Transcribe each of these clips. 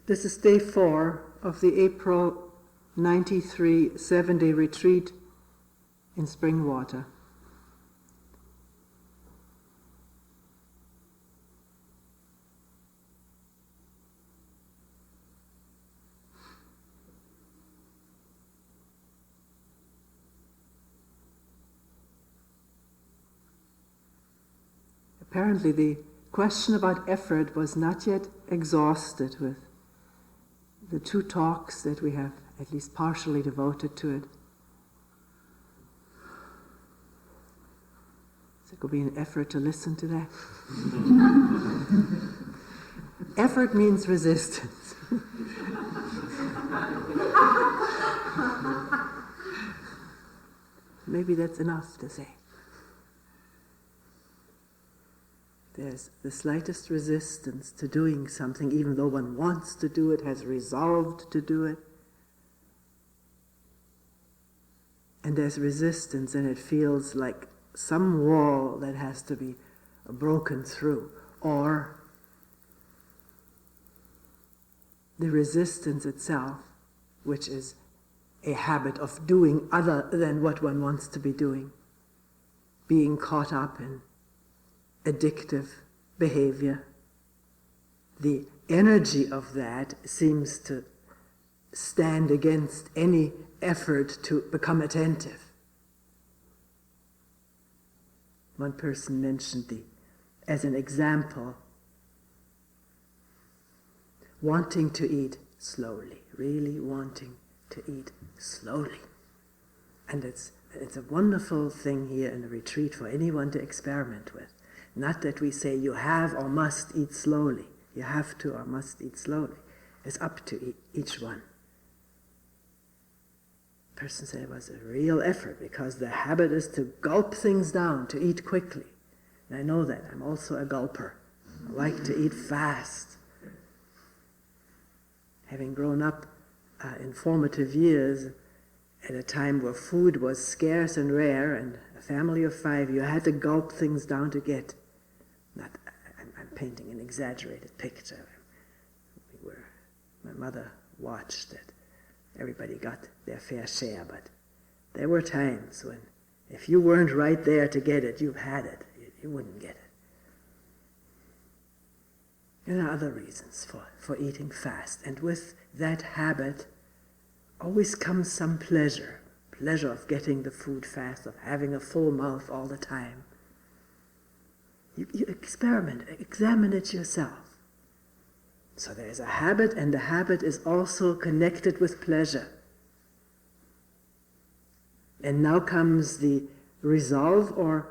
This is day 4 of the April 93 7-day retreat in Springwater. Apparently the question about effort was not yet exhausted with the 2 talks that we have at least partially devoted to it. So it could be an effort to listen to that. Effort means resistance. Maybe that's enough to say. There's the slightest resistance to doing something, even though one wants to do it, has resolved to do it. And there's resistance, and it feels like some wall that has to be broken through. Or the resistance itself, which is a habit of doing other than what one wants to be doing, being caught up in addictive behavior. The energy of that seems to stand against any effort to become attentive. One person mentioned as an example, wanting to eat slowly, really wanting to eat slowly. And it's a wonderful thing here in the retreat for anyone to experiment with. Not that we say you have or must eat slowly. You have to or must eat slowly. It's up to each one. The person said it was a real effort because the habit is to gulp things down, to eat quickly. And I know that. I'm also a gulper. I like to eat fast. Having grown up in formative years at a time where food was scarce and rare, and a family of 5, you had to gulp things down to get. I'm painting an exaggerated picture. My mother watched it. Everybody got their fair share, but there were times when if you weren't right there to get it, you had it. You wouldn't get it. There are other reasons for eating fast. And with that habit always comes some pleasure of getting the food fast, of having a full mouth all the time. You experiment, examine it yourself. So there's a habit, and the habit is also connected with pleasure. And now comes the resolve or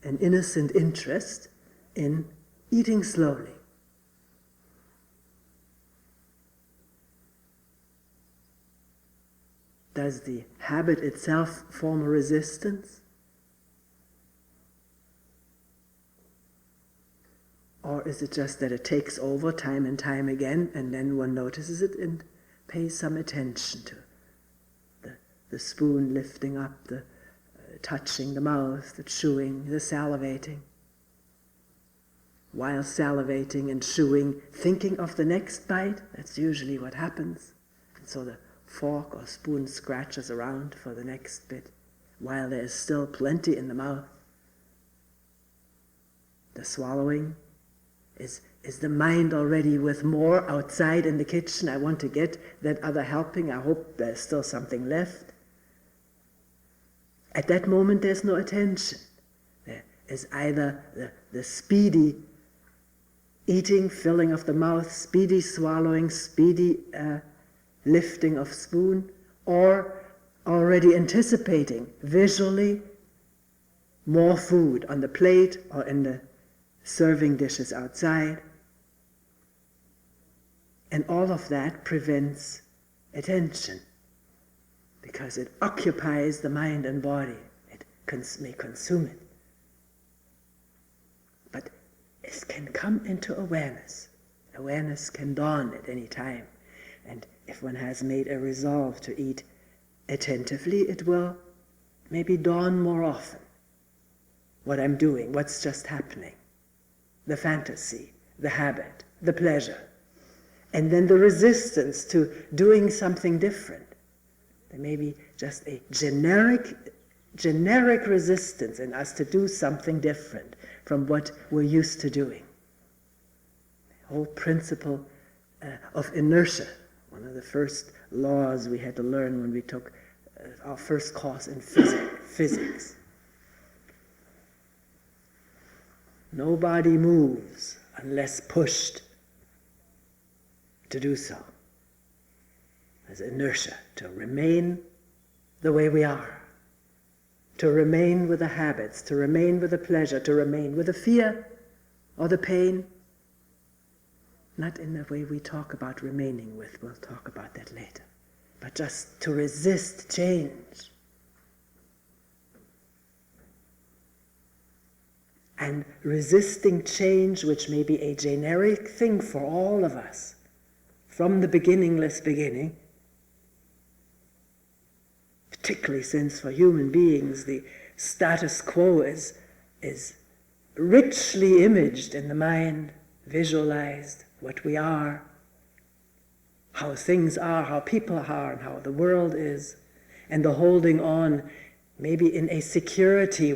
an innocent interest in eating slowly. Does the habit itself form a resistance? Or is it just that it takes over time and time again, and then one notices it and pays some attention to the spoon lifting up, the touching the mouth, the chewing, the salivating? While salivating and chewing, thinking of the next bite, that's usually what happens. And so the fork or spoon scratches around for the next bit, while there is still plenty in the mouth. The swallowing, is the mind already with more outside in the kitchen? I want to get that other helping. I hope there's still something left. At that moment, there's no attention. There is either the speedy eating, filling of the mouth, speedy swallowing, speedy lifting of spoon, or already anticipating visually more food on the plate or in the serving dishes outside. And all of that prevents attention because it occupies the mind and body. It may consume it. But it can come into awareness. Awareness can dawn at any time. And if one has made a resolve to eat attentively, it will maybe dawn more often. What I'm doing, what's just happening. The fantasy, the habit, the pleasure. And then the resistance to doing something different. There may be just a generic resistance in us to do something different from what we're used to doing. The whole principle of inertia, one of the first laws we had to learn when we took our first course in physics. Nobody moves unless pushed to do so. There's inertia, to remain the way we are, to remain with the habits, to remain with the pleasure, to remain with the fear or the pain. Not in the way we talk about remaining with, we'll talk about that later, but just to resist change. And resisting change, which may be a generic thing for all of us, from the beginningless beginning, particularly since for human beings the status quo is richly imaged in the mind, visualized, what we are, how things are, how people are, and how the world is, and the holding on maybe in a security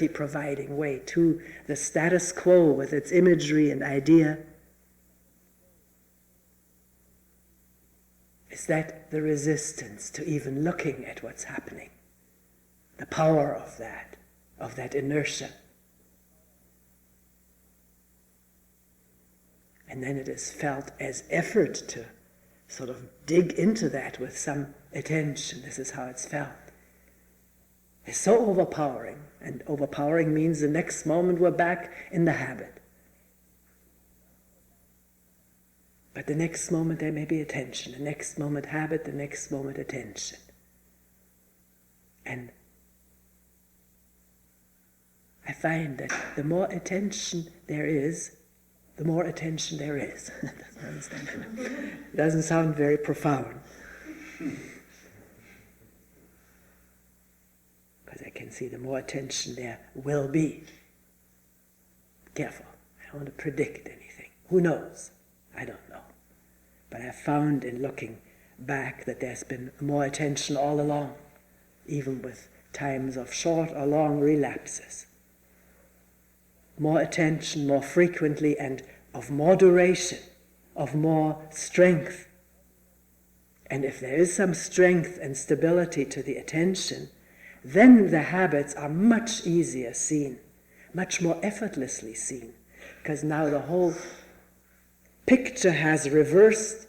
providing way to the status quo with its imagery and idea. Is that the resistance to even looking at what's happening? The power of that inertia. And then it is felt as effort to sort of dig into that with some attention. This is how it's felt. It's so overpowering, and overpowering means the next moment we're back in the habit. But the next moment there may be attention, the next moment habit, the next moment attention. And I find that the more attention there is, the more attention there is. It doesn't sound very profound. Because I can see the more attention there will be. Careful, I don't want to predict anything. Who knows? I don't know. But I've found in looking back that there's been more attention all along, even with times of short or long relapses. More attention, more frequently, and of more duration, of more strength. And if there is some strength and stability to the attention, then the habits are much easier seen, much more effortlessly seen, because now the whole picture has reversed,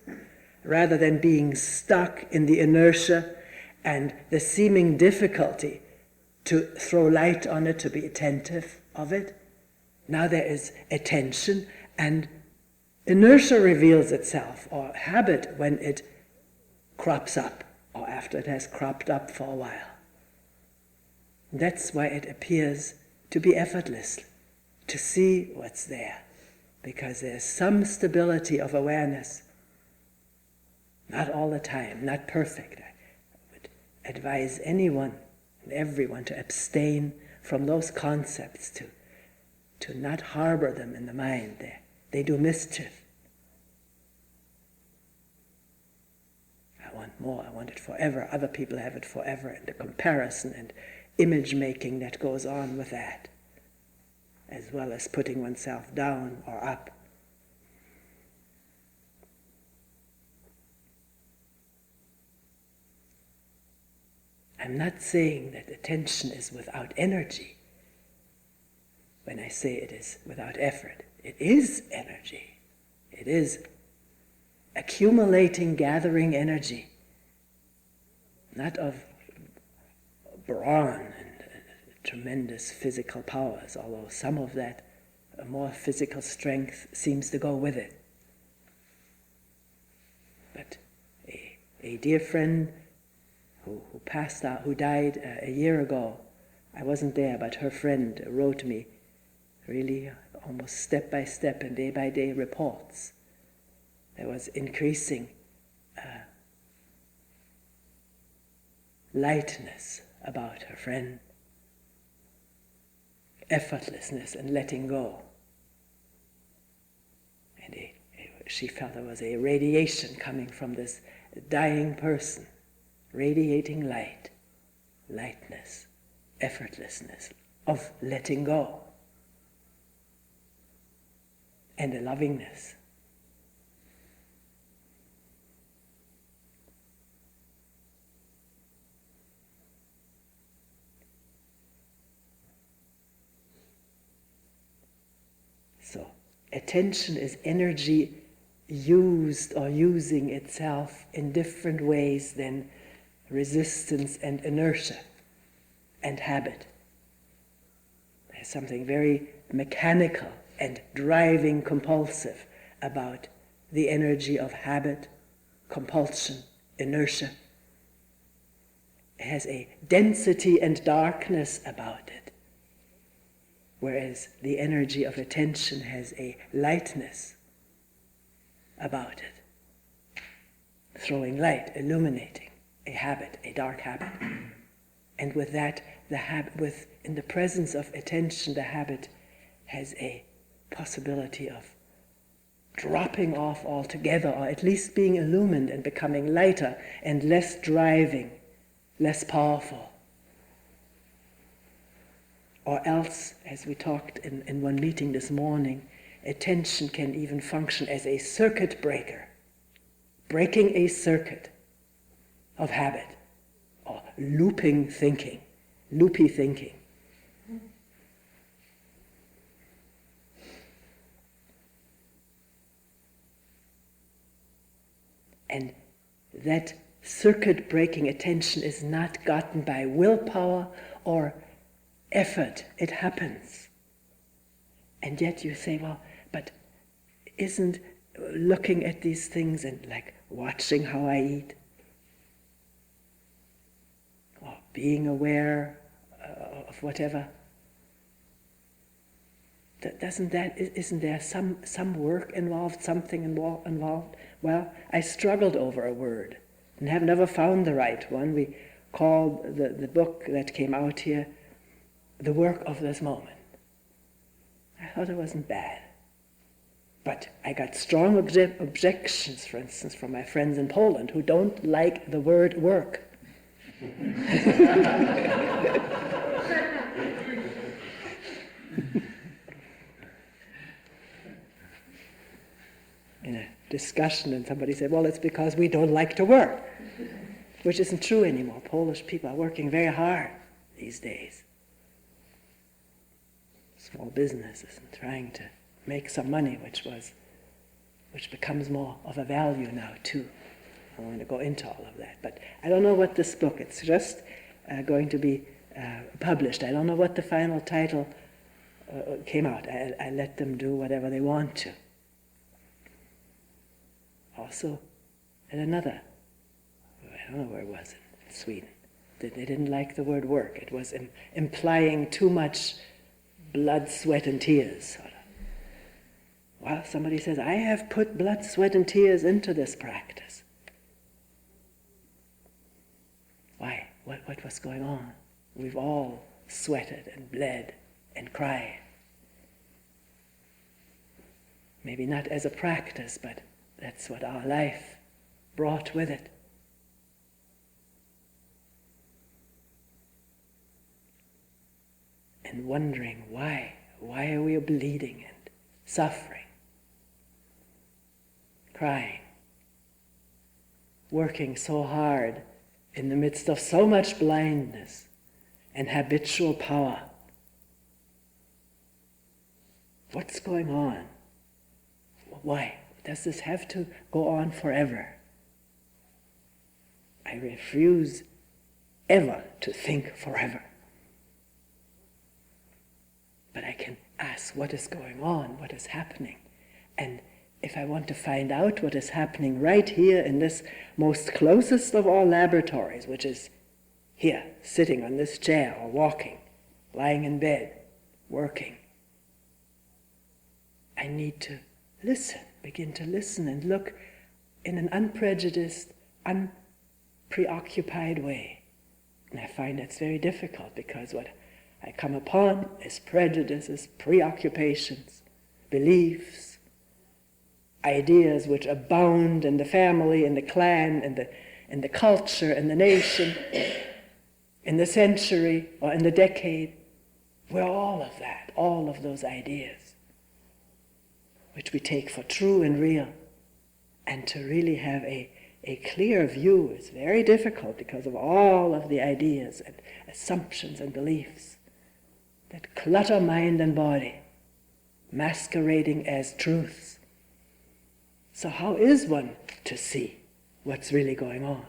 rather than being stuck in the inertia and the seeming difficulty to throw light on it, to be attentive of it. Now there is attention, and inertia reveals itself, or habit, when it crops up, or after it has cropped up for a while. That's why it appears to be effortless, to see what's there, because there's some stability of awareness. Not all the time, not perfect. I would advise anyone and everyone to abstain from those concepts, to not harbor them in the mind. They do mischief. I want more, I want it forever. Other people have it forever, and the comparison and image making that goes on with that, as well as putting oneself down or up. I'm not saying that attention is without energy. When I say it is without effort, it is energy. It is accumulating, gathering energy, not of brawn and tremendous physical powers, although some of that more physical strength seems to go with it. But a dear friend who passed out, who died a year ago, I wasn't there, but her friend wrote me really almost step by step and day by day reports. There was increasing lightness about her friend, effortlessness and letting go. And she felt there was a radiation coming from this dying person, radiating light, lightness, effortlessness of letting go, and a lovingness. So, attention is energy used or using itself in different ways than resistance and inertia and habit. There's something very mechanical and driving compulsive about the energy of habit, compulsion, inertia. It has a density and darkness about it, whereas the energy of attention has a lightness about it, throwing light, illuminating a habit, a dark habit. And with that, in the presence of attention, the habit has a possibility of dropping off altogether, or at least being illumined and becoming lighter and less driving, less powerful. Or else, as we talked in one meeting this morning, attention can even function as a circuit breaker, breaking a circuit of habit, or loopy thinking. And that circuit-breaking attention is not gotten by willpower or effort. It happens. And yet you say, well, but isn't looking at these things and like watching how I eat, or being aware of whatever, isn't there some work involved, something involved? Well, I struggled over a word and have never found the right one. We called the book that came out here, The Work of This Moment. I thought it wasn't bad. But I got strong objections, for instance, from my friends in Poland who don't like the word work. In a discussion, and somebody said, well, it's because we don't like to work, which isn't true anymore. Polish people are working very hard these days. Small businesses and trying to make some money, which becomes more of a value now too. I don't want to go into all of that, but I don't know what this book, it's just going to be published. I don't know what the final title came out. I let them do whatever they want to. Also, at another, I don't know where it was, in Sweden, they didn't like the word work. It was implying too much blood, sweat, and tears, sort of. Well, somebody says, I have put blood, sweat, and tears into this practice. Why? What was going on? We've all sweated and bled and cried. Maybe not as a practice, but that's what our life brought with it. And wondering why are we bleeding and suffering, crying, working so hard in the midst of so much blindness and habitual power. What's going on? Why? Does this have to go on forever? I refuse ever to think forever. But I can ask what is going on, what is happening. And if I want to find out what is happening right here in this most closest of all laboratories, which is here, sitting on this chair or walking, lying in bed, working, I need to listen, begin to listen and look in an unprejudiced, unpreoccupied way. And I find that's very difficult because what I come upon is prejudices, preoccupations, beliefs, ideas which abound in the family, in the clan, in the culture, in the nation, in the century, or in the decade. We're all of that, all of those ideas, which we take for true and real. And to really have a clear view is very difficult because of all of the ideas and assumptions and beliefs that clutter mind and body, masquerading as truths. So how is one to see what's really going on?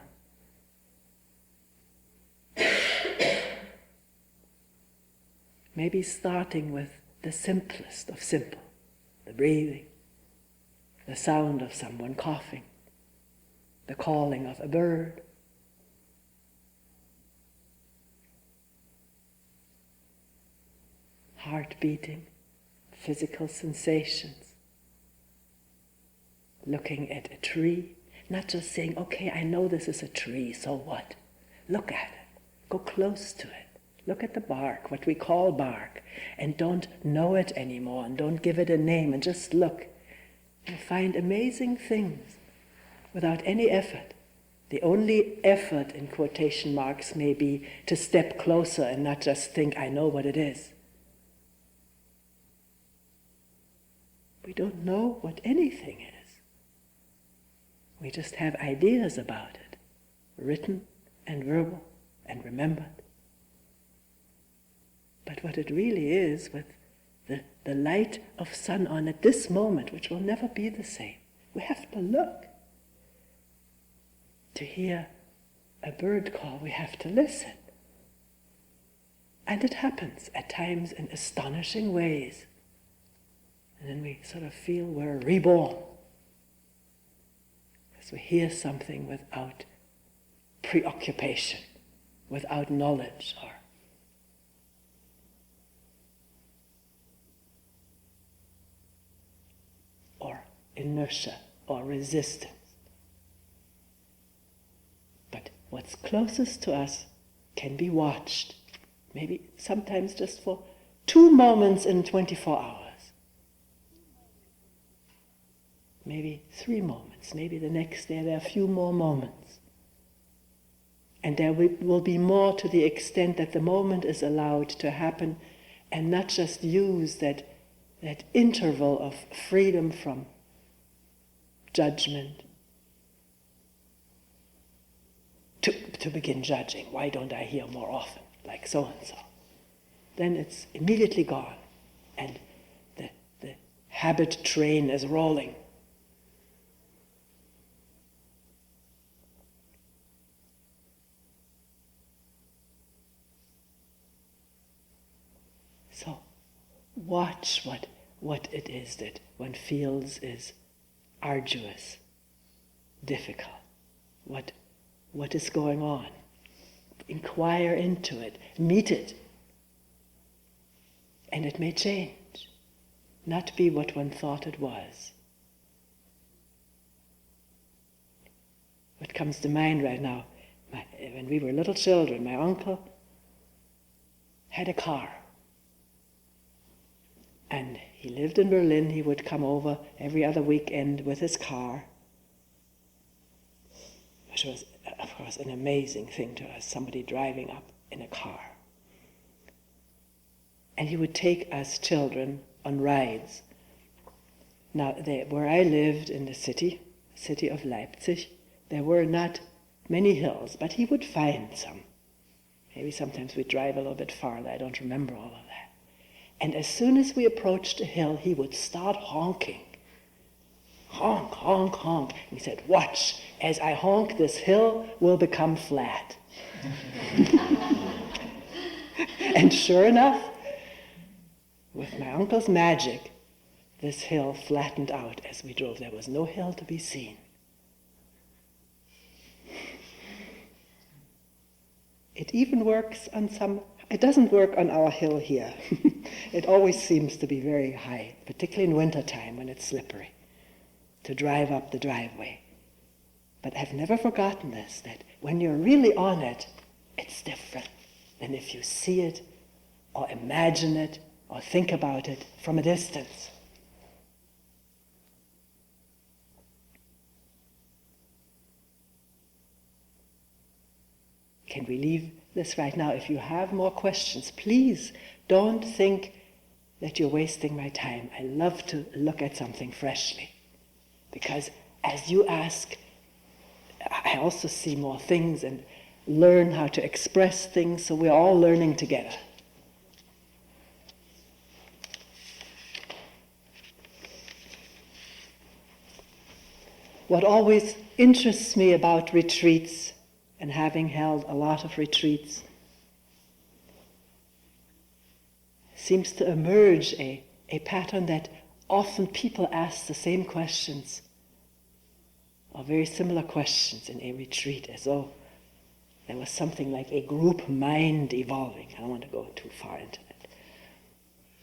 Maybe starting with the simplest of simple, the breathing, the sound of someone coughing, the calling of a bird, heart beating, physical sensations, looking at a tree, not just saying, okay, I know this is a tree, so what? Look at it, go close to it. Look at the bark, what we call bark, and don't know it anymore, and don't give it a name, and just look. You'll find amazing things without any effort. The only effort, in quotation marks, may be to step closer and not just think, I know what it is. We don't know what anything is. We just have ideas about it, written and verbal and remembered. But what it really is, with the light of sun on at this moment, which will never be the same, we have to look. To hear a bird call, we have to listen. And it happens at times in astonishing ways. And then we sort of feel we're reborn. Because we hear something without preoccupation, without knowledge or inertia or resistance. But what's closest to us can be watched, maybe sometimes just for 2 moments in 24 hours. Maybe 3 moments, maybe the next day there are a few more moments. And there will be more to the extent that the moment is allowed to happen and not just use that interval of freedom from judgment to begin judging. Why don't I hear more often, like so-and-so? Then it's immediately gone, and the habit train is rolling. So watch what it is that one feels is arduous, difficult. What is going on? Inquire into it, meet it. And it may change, not be what one thought it was. What comes to mind right now, when we were little children, my uncle had a car. And he lived in Berlin. He would come over every other weekend with his car, which was, of course, an amazing thing to us, somebody driving up in a car. And he would take us children on rides. Now, where I lived in the city of Leipzig, there were not many hills, but he would find some. Maybe sometimes we'd drive a little bit farther. I don't remember all of that. And as soon as we approached a hill, he would start honking. Honk, honk, honk. He said, watch, as I honk, this hill will become flat. And sure enough, with my uncle's magic, this hill flattened out as we drove. There was no hill to be seen. It even works on it doesn't work on our hill here. It always seems to be very high, particularly in wintertime when it's slippery, to drive up the driveway. But I've never forgotten this, that when you're really on it, it's different than if you see it or imagine it or think about it from a distance. can we leave this right now? If you have more questions, please don't think that you're wasting my time. I love to look at something freshly, because as you ask, I also see more things and learn how to express things, so we're all learning together. What always interests me about retreats, and having held a lot of retreats, seems to emerge a pattern that often people ask the same questions, or very similar questions in a retreat, as though there was something like a group mind evolving. I don't want to go too far into it.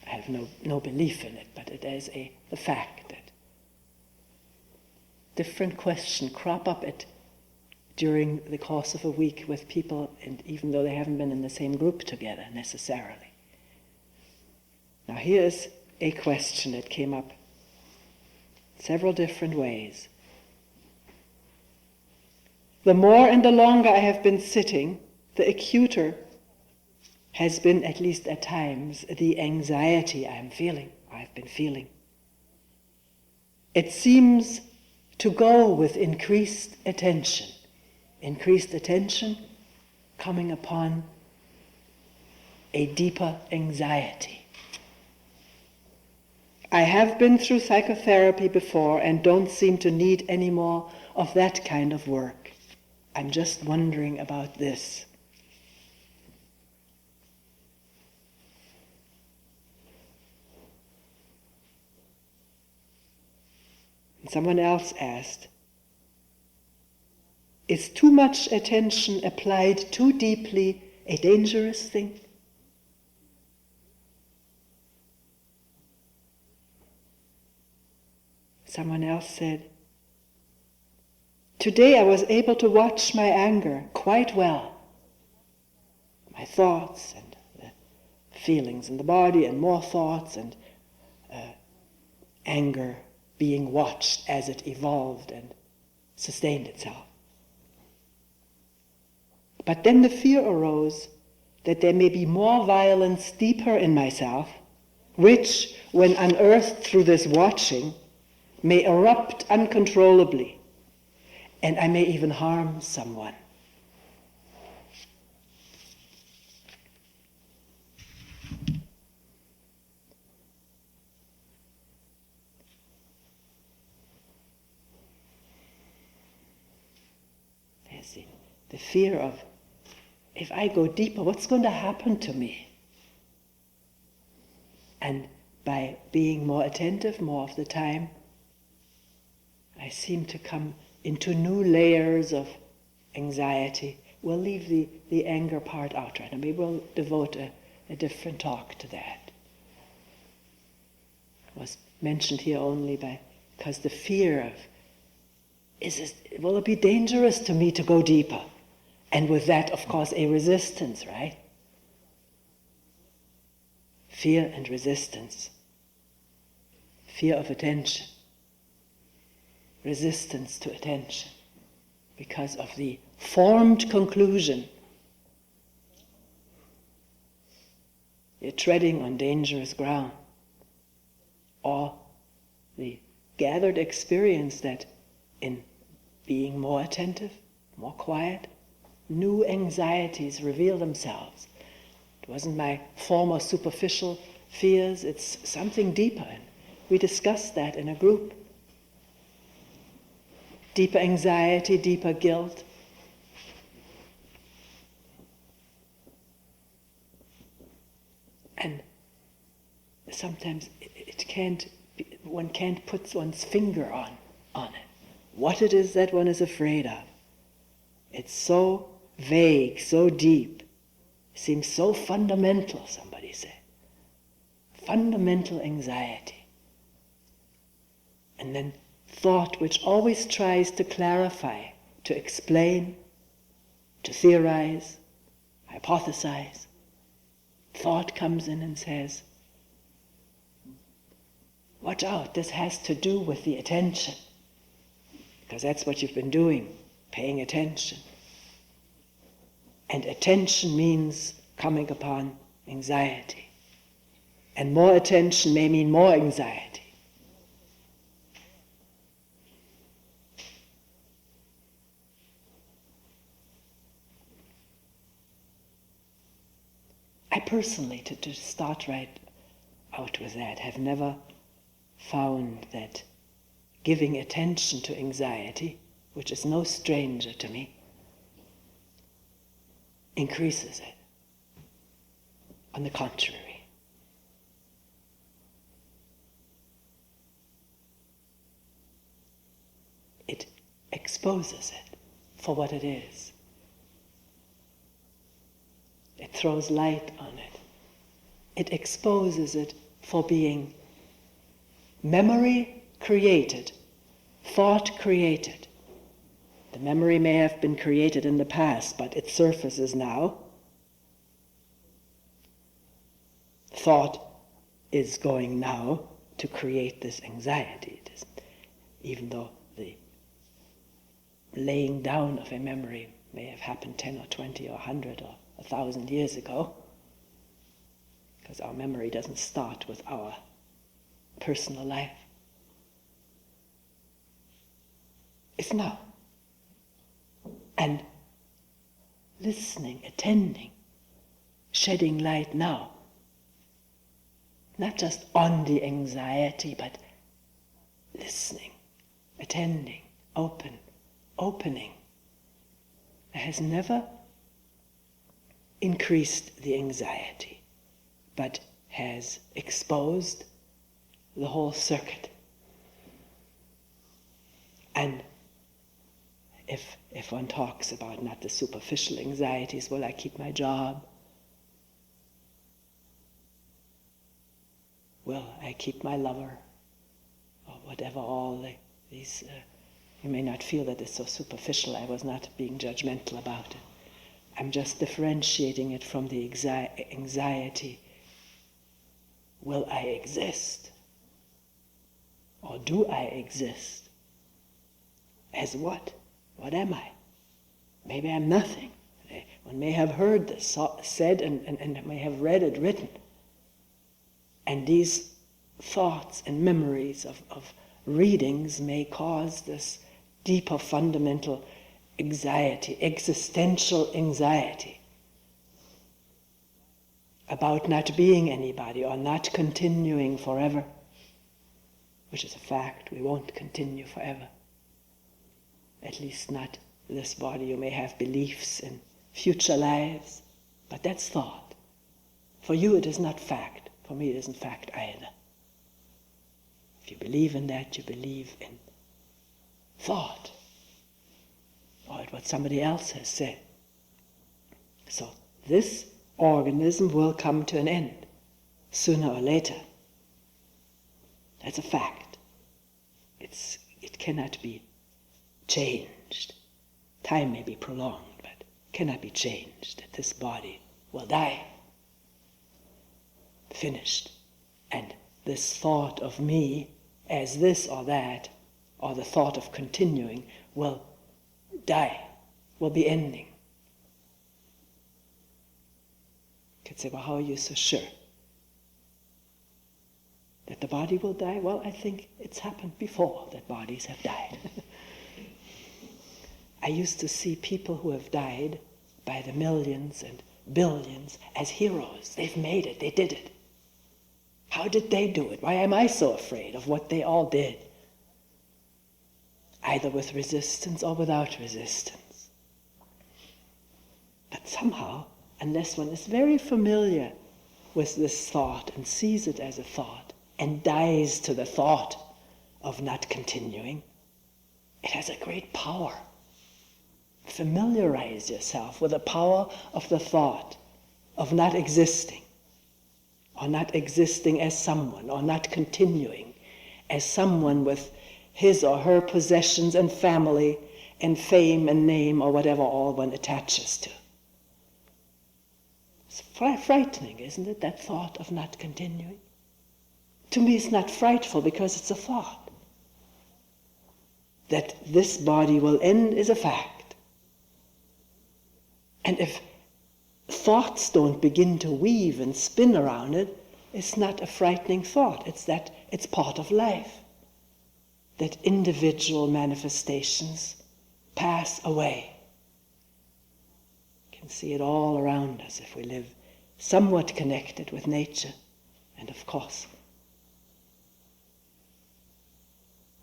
I have no belief in it, but it is the fact that different questions crop up during the course of a week with people, and even though they haven't been in the same group together necessarily. Now here's a question that came up several different ways. The more and the longer I have been sitting, the acuter has been, at least at times, the anxiety I've been feeling. It seems to go with increased attention coming upon a deeper anxiety. I have been through psychotherapy before and don't seem to need any more of that kind of work. I'm just wondering about this. And someone else asked, is too much attention applied too deeply a dangerous thing? Someone else said, today I was able to watch my anger quite well. My thoughts and the feelings in the body, and more thoughts, and anger being watched as it evolved and sustained itself. But then the fear arose that there may be more violence deeper in myself, which, when unearthed through this watching, may erupt uncontrollably, and I may even harm someone. There's the fear of, if I go deeper, what's going to happen to me? And by being more attentive more of the time, I seem to come into new layers of anxiety. We'll leave the anger part out right now. Maybe we'll devote a different talk to that. It was mentioned here only because the fear of, will it be dangerous to me to go deeper? And with that, of course, a resistance, right? Fear and resistance. Fear of attention. Resistance to attention. Because of the formed conclusion. You're treading on dangerous ground. Or the gathered experience that in being more attentive, more quiet, new anxieties reveal themselves. It wasn't my former superficial fears, it's something deeper. And we discussed that in a group. Deeper anxiety, deeper guilt. And sometimes one can't put one's finger on it. What it is that one is afraid of. It's so vague, so deep. It seems so fundamental, somebody said. Fundamental anxiety. And then thought, which always tries to clarify, to explain, to theorize, hypothesize. Thought comes in and says, watch out, this has to do with the attention. Because that's what you've been doing, paying attention. And attention means coming upon anxiety. And more attention may mean more anxiety. I personally, to start right out with that, have never found that giving attention to anxiety, which is no stranger to me, increases it. On the contrary. It exposes it for what it is. It throws light on it. It exposes it for being memory created, thought created. The memory may have been created in the past, but it surfaces now. Thought is going now to create this anxiety. It is, even though the laying down of a memory may have happened 10 or 20 or 100 or 1,000 years ago, because our memory doesn't start with our personal life. It's now. And listening, attending, shedding light now, not just on the anxiety, but listening, attending, opening, has never increased the anxiety, but has exposed the whole circuit. And if one talks about not the superficial anxieties, will I keep my job? Will I keep my lover? Or whatever, all these, you may not feel that it's so superficial. I was not being judgmental about it. I'm just differentiating it from the anxiety. Will I exist? Or do I exist? As what? What am I? Maybe I'm nothing. One may have heard this said and may have read it written. And these thoughts and memories of readings may cause this deeper fundamental anxiety, existential anxiety about not being anybody or not continuing forever, which is a fact. We won't continue forever. At least not this body. You may have beliefs in future lives, but that's thought. For you it is not fact. For me it isn't fact either. If you believe in that, you believe in thought, or at what somebody else has said. So this organism will come to an end, sooner or later. That's a fact. It cannot be changed. Time may be prolonged, but cannot be changed. That this body will die. Finished. And this thought of me as this or that, or the thought of continuing, will die, will be ending. You could say, well, how are you so sure that the body will die? Well, I think it's happened before that bodies have died. I used to see people who have died by the millions and billions as heroes. They've made it, they did it. How did they do it? Why am I so afraid of what they all did? Either with resistance or without resistance. But somehow, unless one is very familiar with this thought and sees it as a thought and dies to the thought of not continuing, it has a great power. Familiarize yourself with the power of the thought of not existing, or not existing as someone, or not continuing as someone with his or her possessions and family and fame and name or whatever all one attaches to. It's frightening, isn't it, that thought of not continuing? To me it's not frightful because it's a thought. That this body will end is a fact. And if thoughts don't begin to weave and spin around it, it's not a frightening thought. It's that it's part of life. That individual manifestations pass away. You can see it all around us if we live somewhat connected with nature. And of course,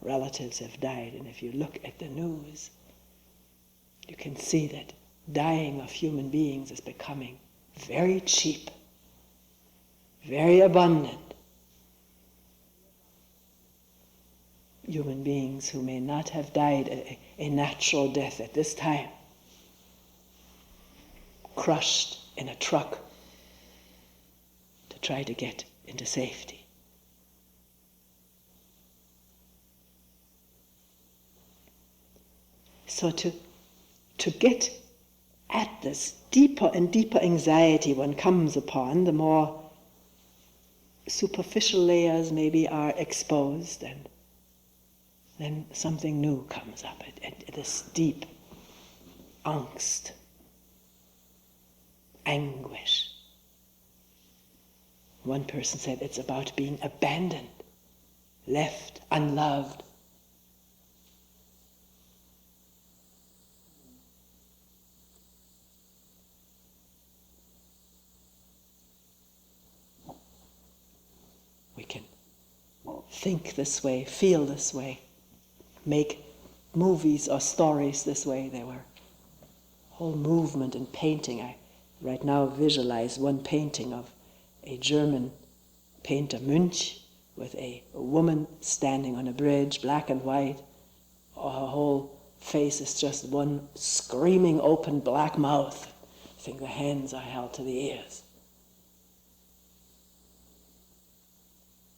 relatives have died, and if you look at the news, you can see that dying of human beings is becoming very cheap, very abundant. Human beings who may not have died a natural death at this time, crushed in a truck to try to get into safety. So to get at this deeper and deeper anxiety one comes upon, the more superficial layers maybe are exposed, and then something new comes up, this deep angst, anguish. One person said it's about being abandoned, left unloved. We can think this way, feel this way, make movies or stories this way. There were whole movement in painting. I right now visualize one painting of a German painter, Munch, with a woman standing on a bridge, black and white. Her whole face is just one screaming open black mouth. I think the hands are held to the ears.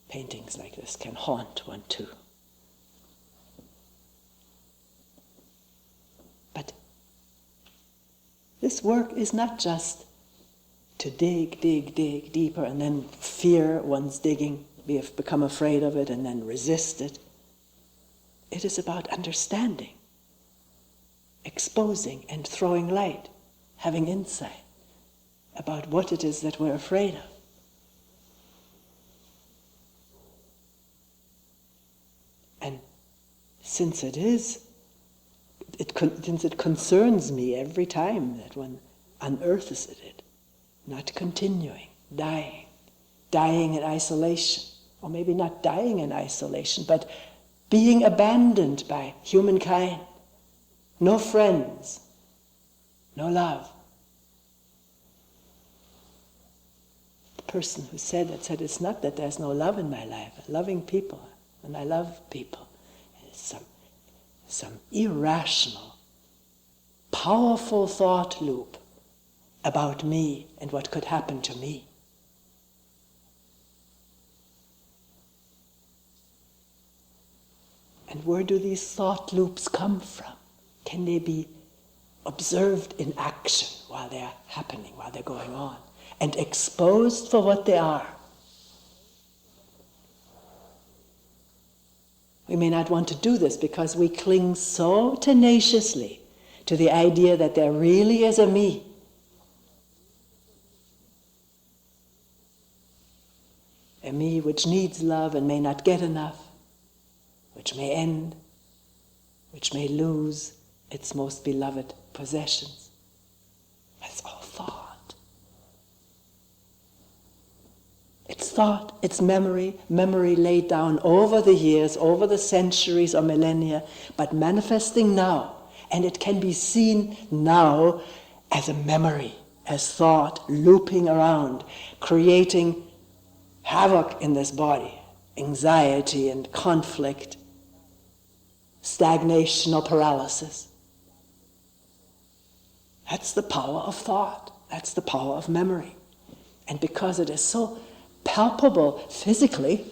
Paintings like this can haunt one too. But this work is not just to dig deeper and then fear one's digging, become afraid of it and then resist it. It is about understanding, exposing and throwing light, having insight about what it is that we're afraid of. And since since it concerns me every time that one unearths it, not continuing, dying in isolation, or maybe not dying in isolation, but being abandoned by humankind, no friends, no love. The person who said that said, it's not that there's no love in my life, I'm loving people, and I love people. It's some irrational, powerful thought loop about me and what could happen to me. And where do these thought loops come from? Can they be observed in action while they're happening, while they're going on, and exposed for what they are? We may not want to do this because we cling so tenaciously to the idea that there really is a me. A me which needs love and may not get enough, which may end, which may lose its most beloved possessions. That's all thought. It's thought, it's memory laid down over the years, over the centuries or millennia, but manifesting now. And it can be seen now as a memory, as thought looping around, creating havoc in this body, anxiety and conflict, stagnation or paralysis. That's the power of thought. That's the power of memory. And because it is so palpable physically,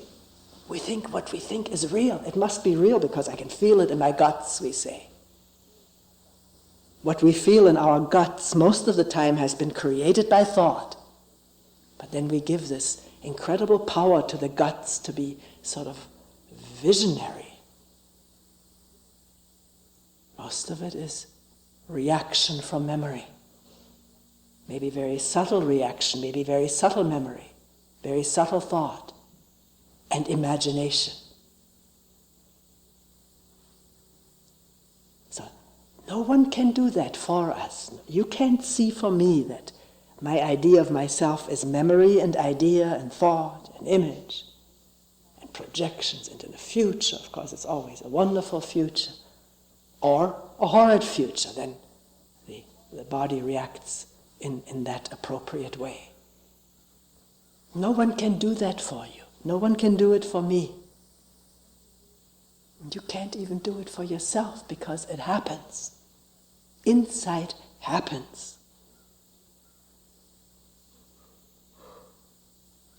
we think what we think is real. It must be real because I can feel it in my guts, we say. What we feel in our guts most of the time has been created by thought. But then we give this incredible power to the guts to be sort of visionary. Most of it is reaction from memory. maybe very subtle reaction, maybe very subtle memory, very subtle thought, and imagination. So no one can do that for us. You can't see for me that my idea of myself is memory and idea and thought and image and projections into the future. Of course, it's always a wonderful future or a horrid future. Then the body reacts in that appropriate way. No one can do that for you. No one can do it for me. And you can't even do it for yourself because it happens. Insight happens.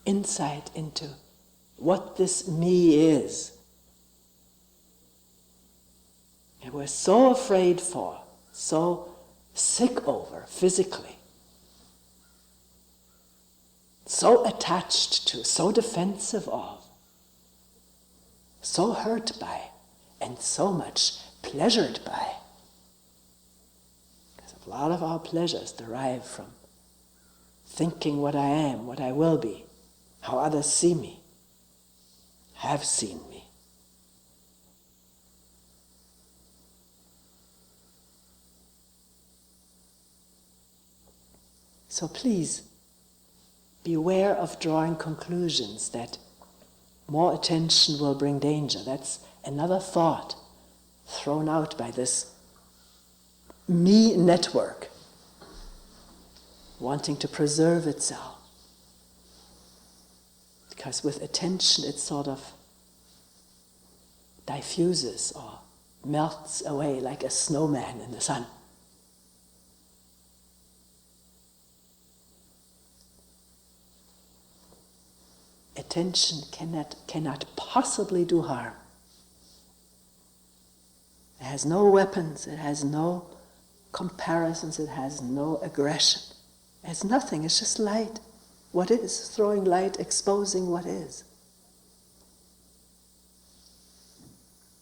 Insight into what this me is. And we're so afraid for, so sick over physically, so attached to, so defensive of, so hurt by, and so much pleasured by. Because a lot of our pleasures derive from thinking what I am, what I will be, how others see me, have seen me. So please, beware of drawing conclusions that more attention will bring danger. That's another thought thrown out by this me network, wanting to preserve itself. Because with attention it sort of diffuses or melts away like a snowman in the sun. Attention cannot possibly do harm. It has no weapons, it has no comparisons, it has no aggression. It has nothing, it's just light. What is, throwing light, exposing what is.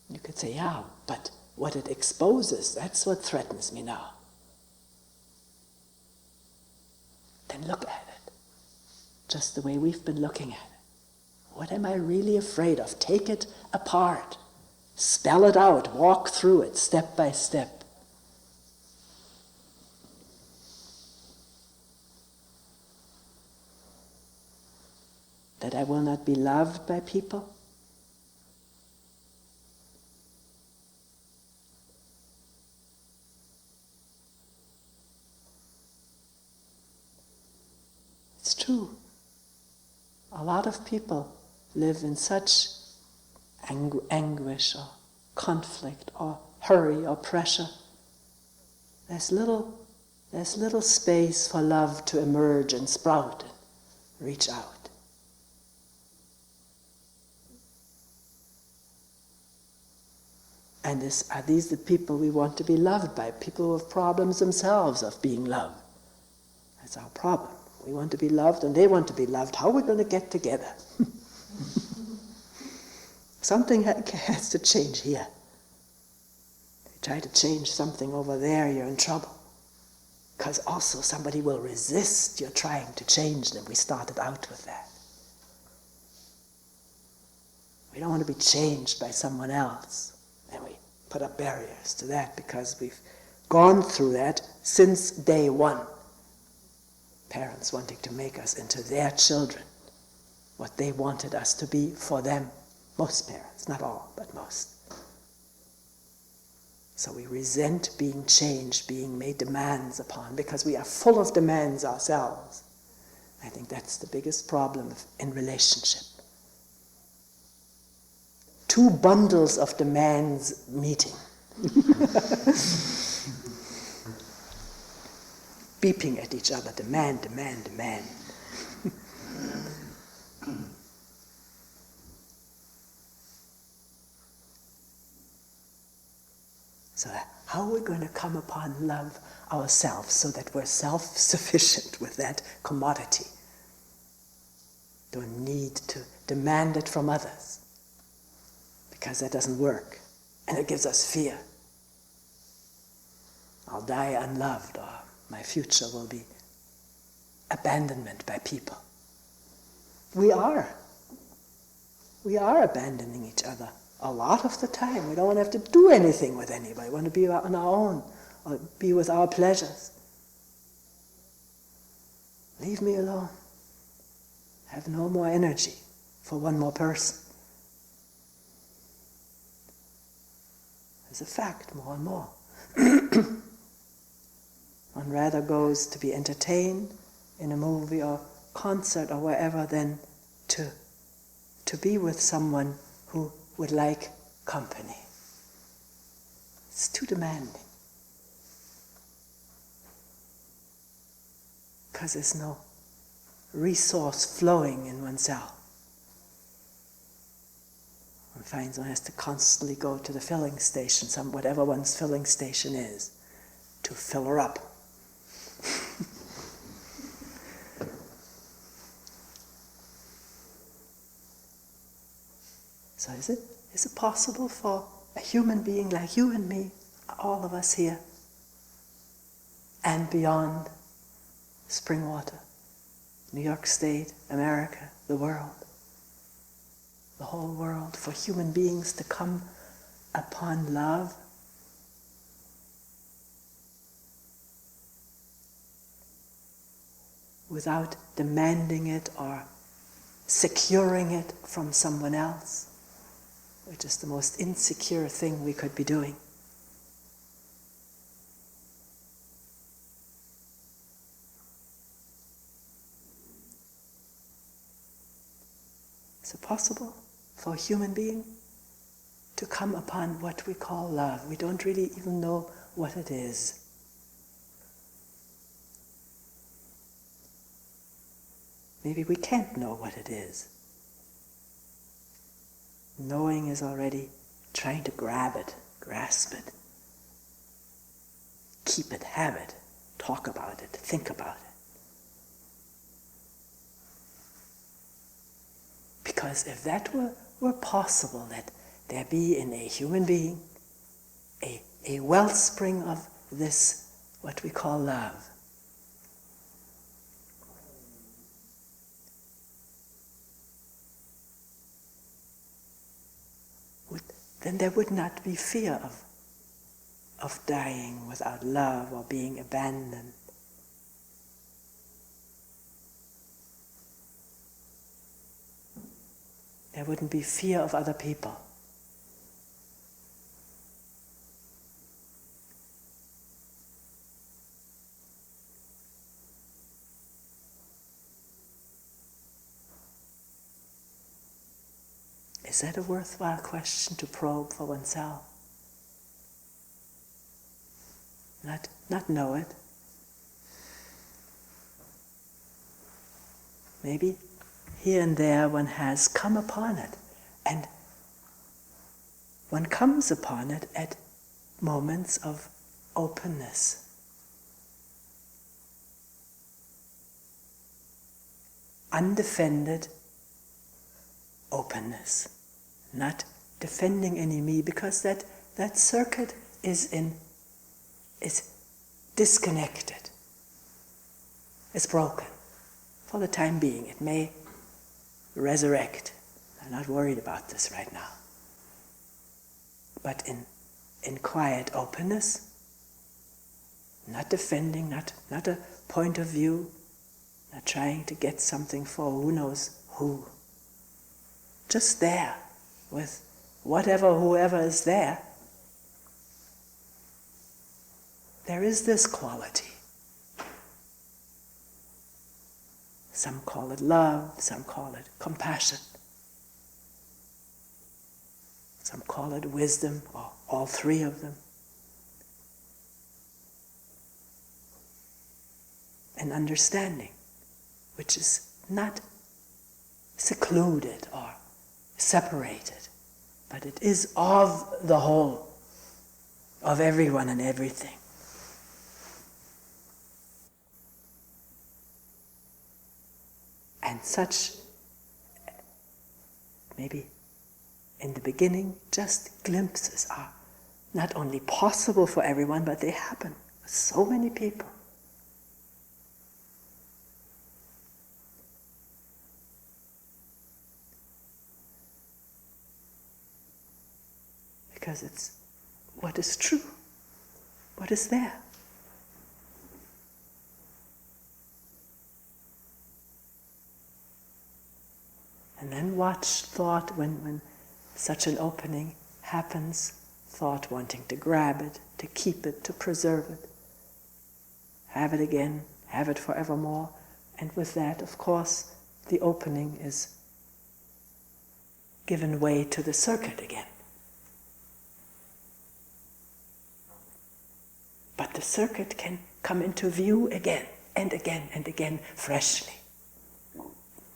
You could say, yeah, but what it exposes, that's what threatens me now. Then look at it, just the way we've been looking at it. What am I really afraid of? Take it apart. Spell it out. Walk through it step by step. That I will not be loved by people? It's true. A lot of people live in such anguish or conflict or hurry or pressure. There's little space for love to emerge and sprout and reach out. And are these the people we want to be loved by? People who have problems themselves of being loved. That's our problem. We want to be loved and they want to be loved. How are we going to get together? Something has to change here. If you try to change something over there, you're in trouble. Because also somebody will resist your trying to change them. We started out with that. We don't want to be changed by someone else. And we put up barriers to that because we've gone through that since day one. Parents wanting to make us into their children, what they wanted us to be for them. Most parents, not all, but most. So we resent being changed, being made demands upon, because we are full of demands ourselves. I think that's the biggest problem in relationship. Two bundles of demands meeting. Beeping at each other, demand, demand, demand. So how are we going to come upon love ourselves so that we're self-sufficient with that commodity? Don't need to demand it from others, because that doesn't work, and it gives us fear. I'll die unloved, or my future will be abandonment by people. We are abandoning each other a lot of the time. We don't want to have to do anything with anybody. We want to be on our own, or be with our pleasures. Leave me alone. I have no more energy for one more person. It's a fact, more and more. One rather goes to be entertained in a movie or concert or wherever than to be with someone who would like company. It's too demanding. Because there's no resource flowing in oneself. One finds one has to constantly go to the filling station, whatever one's filling station is, to fill her up. So is it possible for a human being like you and me, all of us here, and beyond Springwater, New York State, America, the world, the whole world, for human beings to come upon love without demanding it or securing it from someone else, which is the most insecure thing we could be doing. Is it possible for a human being to come upon what we call love? We don't really even know what it is. Maybe we can't know what it is. Knowing is already trying to grab it, grasp it, keep it, have it, talk about it, think about it. Because if that were possible, that there be in a human being a wellspring of this, what we call love, then there would not be fear of dying without love or being abandoned. There wouldn't be fear of other people. Is that a worthwhile question to probe for oneself? Not know it. Maybe here and there one has come upon it, and one comes upon it at moments of openness. Undefended openness. Not defending any me, because that circuit is disconnected. It's broken. For the time being, it may resurrect. I'm not worried about this right now. But in quiet openness, not defending, not a point of view, not trying to get something for who knows who. Just there, with whoever is there. There is this quality. Some call it love, some call it compassion. Some call it wisdom, or all three of them. An understanding, which is not secluded or separated, but it is of the whole, of everyone and everything. And such, maybe in the beginning, just glimpses are not only possible for everyone, but they happen with so many people. because it's what is true, what is there. And then watch thought when such an opening happens, thought wanting to grab it, to keep it, to preserve it. Have it again, have it forevermore. And with that, of course, the opening is given way to the circuit again. But the circuit can come into view again and again and again freshly.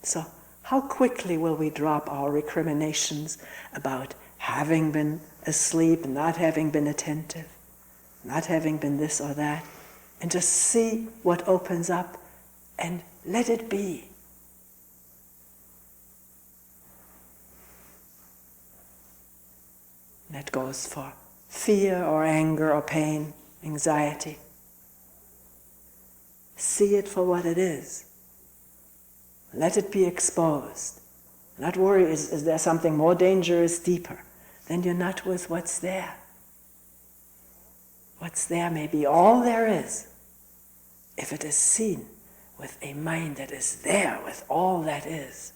So how quickly will we drop our recriminations about having been asleep, not having been attentive, not having been this or that, and just see what opens up and let it be. That goes for fear or anger or pain, anxiety. See it for what it is. Let it be exposed. Not worry, is there something more dangerous, deeper? Then you're not with what's there. What's there may be all there is, if it is seen with a mind that is there with all that is.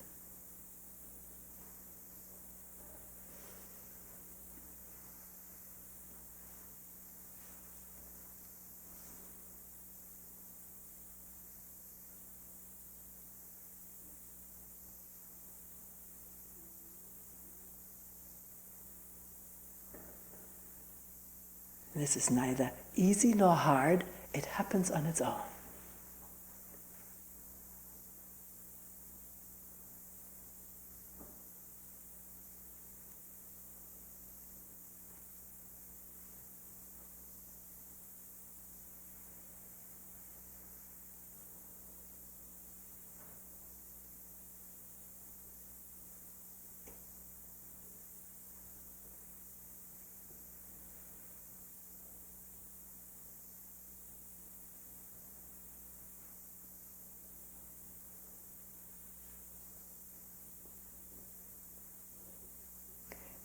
This is neither easy nor hard. It happens on its own.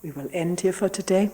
We will end here for today.